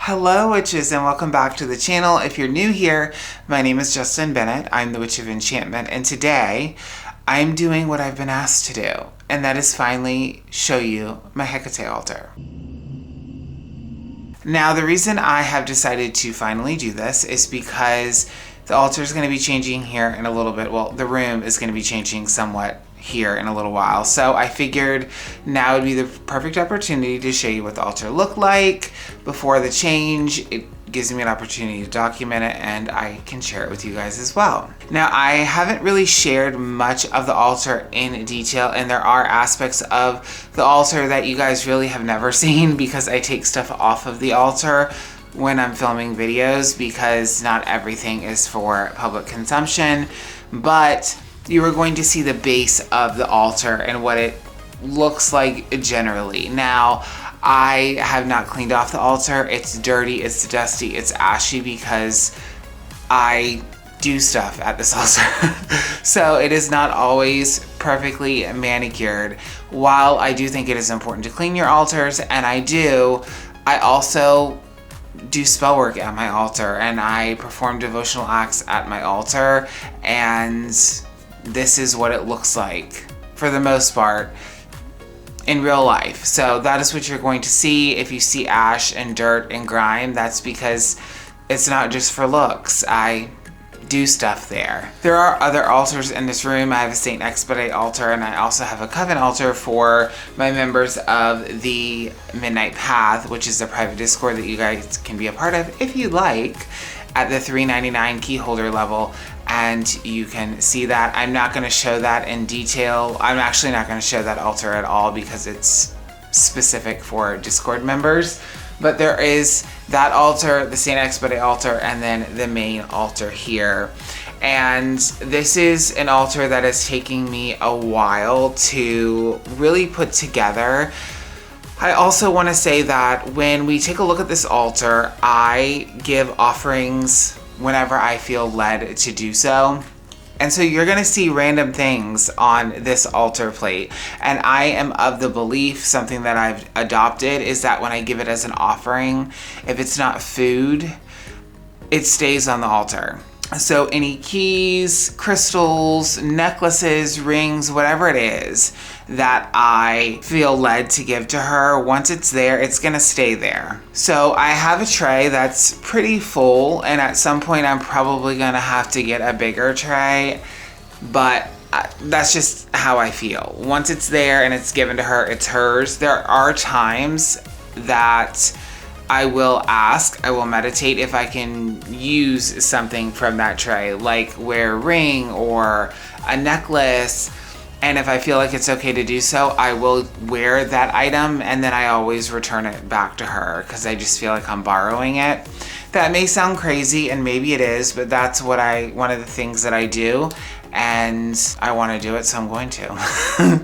Hello witches, and welcome back to the channel. If you're new here, my name is Bennett. I'm the Witch of Enchantment, and today I'm doing what I've been asked to do, and that is finally show you my Hekate altar. Now, the reason I have decided to finally do this is because the altar is going to be changing here in a little bit. Well, the room is going to be changing somewhat here in a little while. So I figured now would be the perfect opportunity to show you what the altar looked like before the change. It gives me an opportunity to document it, and I can share it with you guys as well. Now, I haven't really shared much of the altar in detail, and there are aspects of the altar that you guys really have never seen because I take stuff off of the altar when I'm filming videos because not everything is for public consumption, but you are going to see the base of the altar and what it looks like generally. Now, I have not cleaned off the altar. It's dirty, it's dusty, it's ashy because I do stuff at this altar. So it is not always perfectly manicured. While I do think it is important to clean your altars, and I also do spell work at my altar, and I perform devotional acts at my altar, and this is what it looks like for the most part in real life. So that is what you're going to see. If you see ash and dirt and grime, that's because it's not just for looks. I do stuff there. There are other altars in this room. I have a Saint Expedite altar, and I also have a Coven altar for my members of the Midnight Path, which is a private Discord that you guys can be a part of if you like, at the $3.99 key holder level, and you can see that. I'm not going to show that in detail. I'm actually not going to show that altar at all because it's specific for Discord members. But there is that altar, the Saint Expedite altar, and then the main altar here. And this is an altar that is taking me a while to really put together. I also want to say that when we take a look at this altar, I give offerings whenever I feel led to do so. And so you're going to see random things on this altar plate. And I am of the belief, something that I've adopted, is that when I give it as an offering, if it's not food, it stays on the altar. So any keys, crystals, necklaces, rings, whatever it is that I feel led to give to her, once it's there, it's gonna stay there. So I have a tray that's pretty full, and at some point I'm probably gonna have to get a bigger tray, but that's just how I feel. Once it's there and it's given to her, it's hers. There are times that I will meditate if I can use something from that tray, like wear a ring or a necklace. And if I feel like it's okay to do so, I will wear that item, and then I always return it back to her because I just feel like I'm borrowing it. That may sound crazy, and maybe it is, but that's one of the things that I do, and I want to do it, so I'm going to.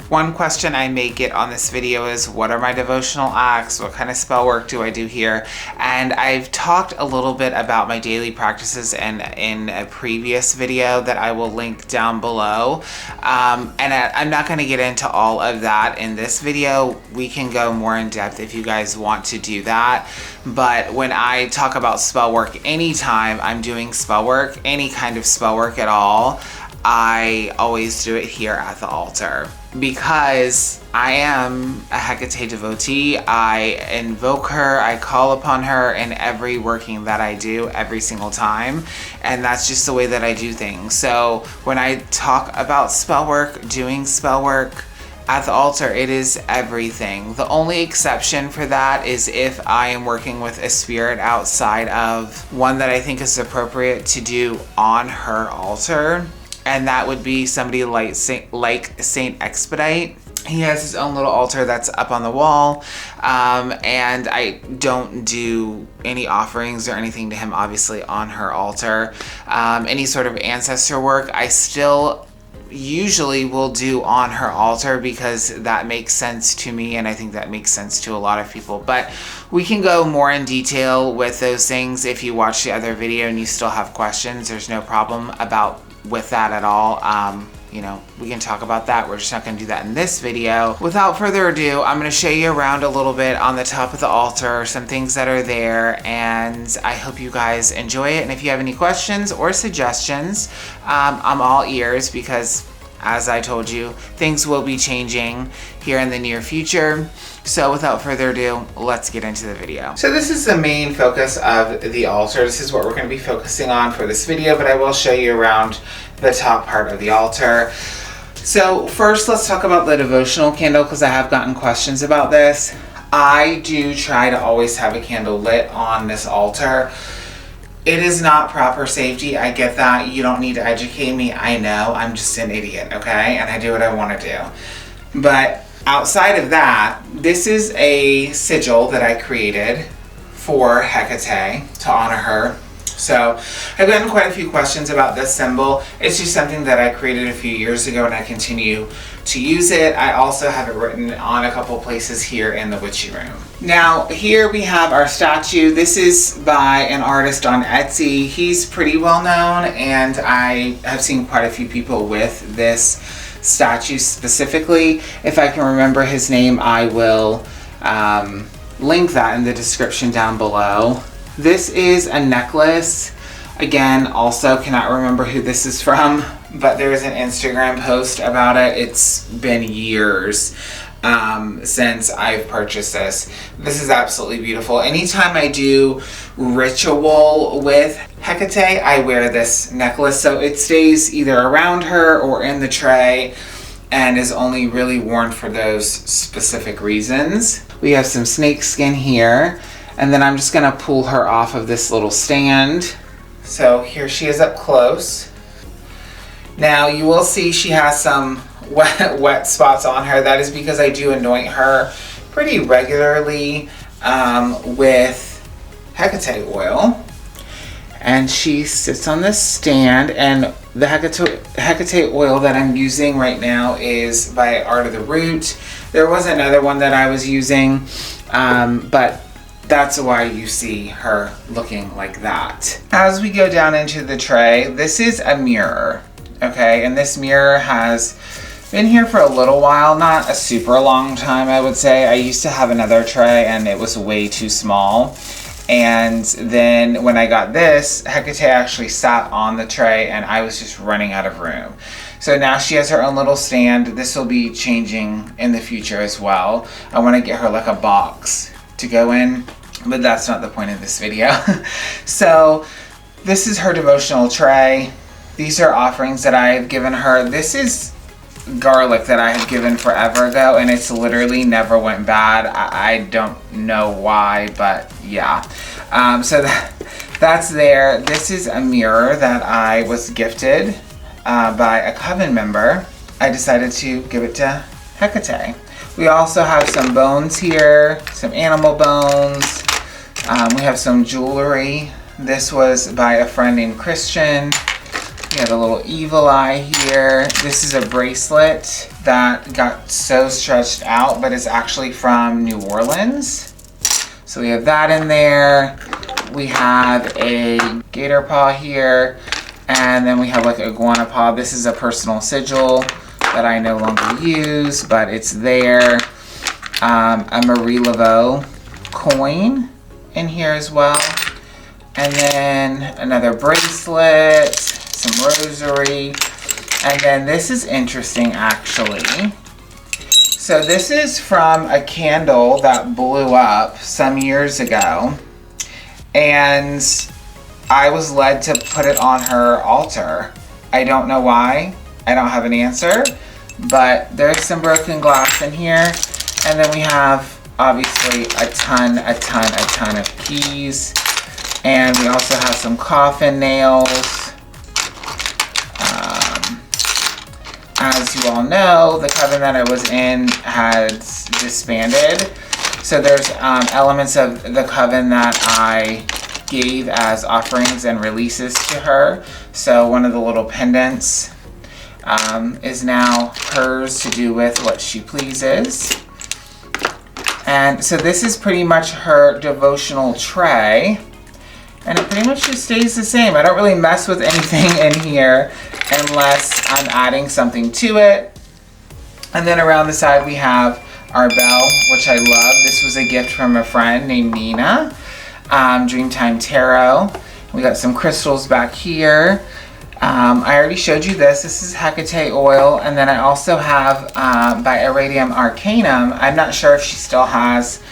One question I may get on this video is, what are my devotional acts? What kind of spell work do I do here? And I've talked a little bit about my daily practices in a previous video that I will link down below. And I'm not going to get into all of that in this video. We can go more in depth if you guys want to do that. But when I talk about spell work, anytime I'm doing spell work, any kind of spell work at all, I always do it here at the altar because I am a Hekate devotee. I invoke her, I call upon her in every working that I do every single time, and that's just the way that I do things. So when I talk about spell work, doing spell work at the altar, it is everything. The only exception for that is if I am working with a spirit outside of one that I think is appropriate to do on her altar. And that would be somebody like Saint Expedite. He has his own little altar that's up on the wall, and I don't do any offerings or anything to him, obviously, on her altar. Any sort of ancestor work, I still usually will do on her altar because that makes sense to me, and I think that makes sense to a lot of people. But we can go more in detail with those things if you watch the other video and you still have questions. There's no problem with that at all. you know, we can talk about that. We're just not going to do that in this video. Without further ado, I'm going to show you around a little bit on the top of the altar, some things that are there, and I hope you guys enjoy it. And if you have any questions or suggestions, I'm all ears, because as I told you, things will be changing here in the near future. So without further ado, let's get into the video. So this is the main focus of the altar. This is what we're going to be focusing on for this video, but I will show you around the top part of the altar. So first, let's talk about the devotional candle, because I have gotten questions about this. I do try to always have a candle lit on this altar. It is not proper safety. I get that. You don't need to educate me. I know. I'm just an idiot, okay? And I do what I want to do. But outside of that, this is a sigil that I created for Hekate to honor her. So I've gotten quite a few questions about this symbol. It's just something that I created a few years ago, and I continue to use it. I also have it written on a couple places here in the witchy room. Now here we have our statue. This is by an artist on Etsy. He's pretty well known, and I have seen quite a few people with this statue specifically. If I can remember his name, I will link that in the description down below. This is a necklace. Again, also cannot remember who this is from, but there's an Instagram post about it. It's been years since I've purchased this. This is absolutely beautiful. Anytime I do ritual with Hekate, I wear this necklace, so it stays either around her or in the tray and is only really worn for those specific reasons. We have some snake skin here, and then I'm just gonna pull her off of this little stand. So here she is up close. Now you will see she has some wet spots on her. That is because I do anoint her pretty regularly with Hekate oil. And she sits on this stand, and the Hekate oil that I'm using right now is by Art of the Root. There was another one that I was using, but that's why you see her looking like that. As we go down into the tray, this is a mirror, okay? And this mirror has been here for a little while, not a super long time, I would say. I used to have another tray and it was way too small. And then when I got this, Hekate actually sat on the tray and I was just running out of room. So now she has her own little stand. This will be changing in the future as well. I want to get her like a box to go in, but that's not the point of this video. So this is her devotional tray. These are offerings that I have given her. This is garlic that I had given forever ago, and it's literally never went bad. I don't know why, but yeah. So that's there. This is a mirror that I was gifted by a coven member. I decided to give it to Hekate. We also have some bones here, some animal bones. We have some jewelry. This was by a friend named Christian. We have a little evil eye here. This is a bracelet that got so stretched out, but it's actually from New Orleans. So we have that in there. We have a gator paw here, and then we have like a iguana paw. This is a personal sigil that I no longer use, but it's there. A Marie Laveau coin in here as well. And then another bracelet, some rosary. And then this is interesting actually. So this is from a candle that blew up some years ago. And I was led to put it on her altar. I don't know why. I don't have an answer. But there's some broken glass in here. And then we have obviously a ton of keys. And we also have some coffin nails. As you all know, the coven that I was in has disbanded. So there's elements of the coven that I gave as offerings and releases to her. So one of the little pendants is now hers to do with what she pleases. And so this is pretty much her devotional tray. And it pretty much just stays the same. I don't really mess with anything in here unless I'm adding something to it. And then around the side we have our bell, which I love. This was a gift from a friend named Nina, Dreamtime Tarot. We got some crystals back here. I already showed you this. This is Hekate oil. And then I also have by Iridium Arcanum. I'm not sure if she still has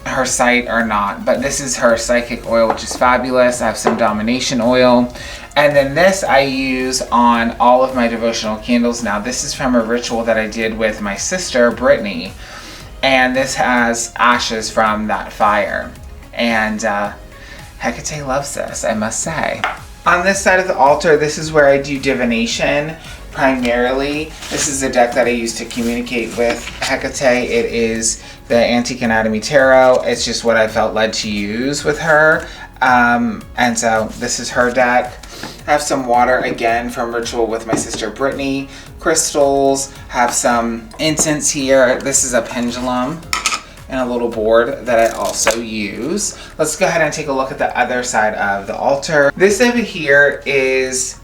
her site or not, but this is her psychic oil, which is fabulous. I have some domination oil, and then this I use on all of my devotional candles. Now this is from a ritual that I did with my sister Brittany, and this has ashes from that fire, and Hekate loves this, I must say. On this side of the altar, this is where I do divination primarily. This is the deck that I use to communicate with Hekate. It is the Antique Anatomy Tarot. It's just what I felt led to use with her. And so this is her deck. I have some water again from ritual with my sister Brittany. Crystals, have some incense here. This is a pendulum and a little board that I also use. Let's go ahead and take a look at the other side of the altar. This over here is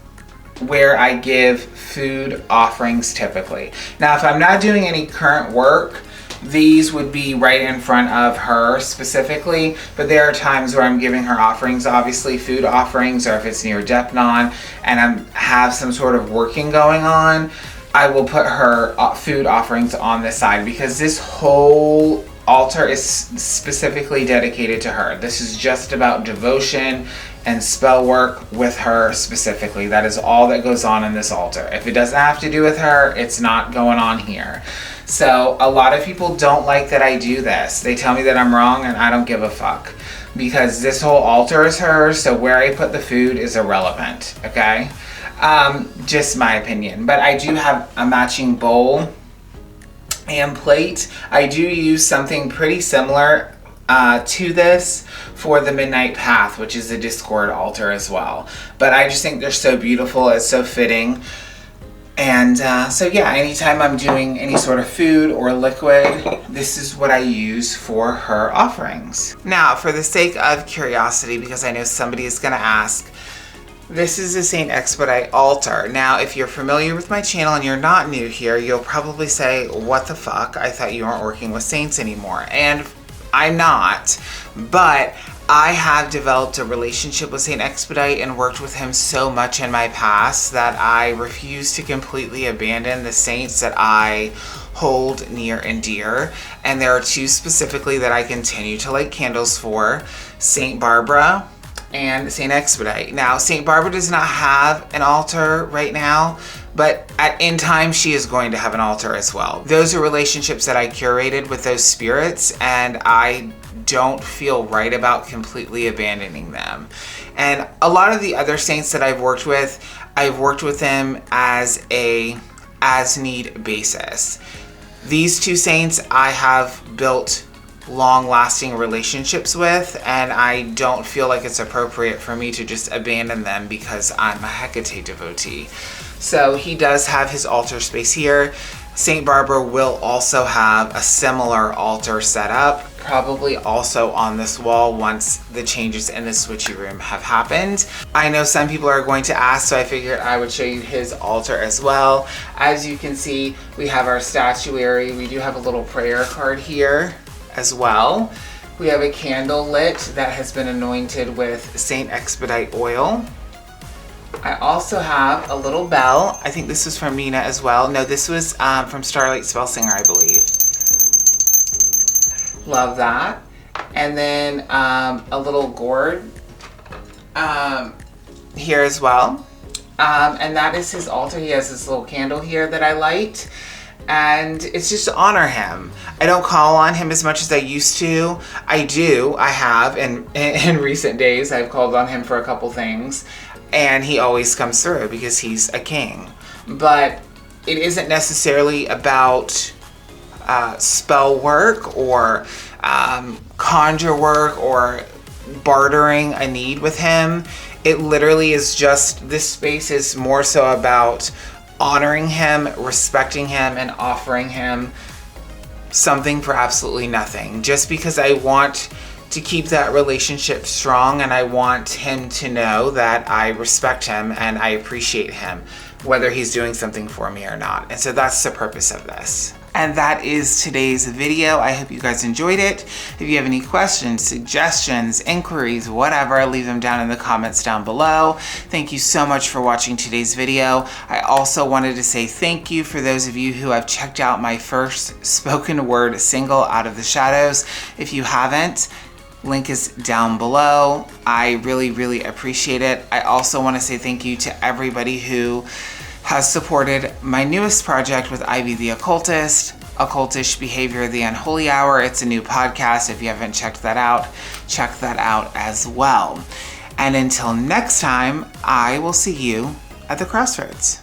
where I give food offerings typically. Now, if I'm not doing any current work, these would be right in front of her specifically, but there are times where I'm giving her offerings, obviously food offerings, or if it's near Depnon and I have some sort of working going on, I will put her food offerings on this side because this whole altar is specifically dedicated to her. This is just about devotion and spell work with her specifically. That is all that goes on in this altar. If it doesn't have to do with her, it's not going on here. So a lot of people don't like that I do this. They tell me that I'm wrong, and I don't give a fuck because this whole altar is hers, so where I put the food is irrelevant, okay? Just my opinion. But I do have a matching bowl and plate. I do use something pretty similar to this for the Midnight Path, which is a Discord altar as well. But I just think they're so beautiful. It's so fitting. And so yeah, anytime I'm doing any sort of food or liquid, this is what I use for her offerings. Now, for the sake of curiosity, because I know somebody is going to ask, this is the Saint Expedite altar. Now, if you're familiar with my channel and you're not new here, you'll probably say, what the fuck? I thought you weren't working with saints anymore. And I'm not, but I have developed a relationship with Saint Expedite and worked with him so much in my past that I refuse to completely abandon the saints that I hold near and dear. And there are two specifically that I continue to light candles for, Saint Barbara and Saint Expedite. Now, Saint Barbara does not have an altar right now, but in time she is going to have an altar as well. Those are relationships that I curated with those spirits, and I don't feel right about completely abandoning them. And a lot of the other saints that I've worked with them as a as-need basis. These two saints I have built long-lasting relationships with, and I don't feel like it's appropriate for me to just abandon them because I'm a Hekate devotee. So he does have his altar space here. Saint Barbara will also have a similar altar set up, probably also on this wall once the changes in the switchy room have happened. I know some people are going to ask, so I figured I would show you his altar as well. As you can see, we have our statuary. We do have a little prayer card here as well. We have a candle lit that has been anointed with Saint Expedite oil. I also have a little bell. I think this was from Nina as well. No, this was from Starlight Spellsinger, I believe. Love that. And then a little gourd here as well. And that is his altar. He has this little candle here that I light. And it's just to honor him. I don't call on him as much as I used to. I have in recent days. I've called on him for a couple things, and he always comes through because he's a king. But it isn't necessarily about spell work or conjure work or bartering a need with him. It literally is just, this space is more so about honoring him, respecting him, and offering him something for absolutely nothing. Just because I want to keep that relationship strong, and I want him to know that I respect him and I appreciate him, whether he's doing something for me or not. And so that's the purpose of this. And that is today's video. I hope you guys enjoyed it. If you have any questions, suggestions, inquiries, whatever, leave them down in the comments down below. Thank you so much for watching today's video. I also wanted to say thank you for those of you who have checked out my first spoken word single, Out of the Shadows. If you haven't, link is down below. I really, really appreciate it. I also want to say thank you to everybody who has supported my newest project with Ivy the Occultist, Occultish Behavior, The Unholy Hour. It's a new podcast. If you haven't checked that out, check that out as well. And until next time, I will see you at the crossroads.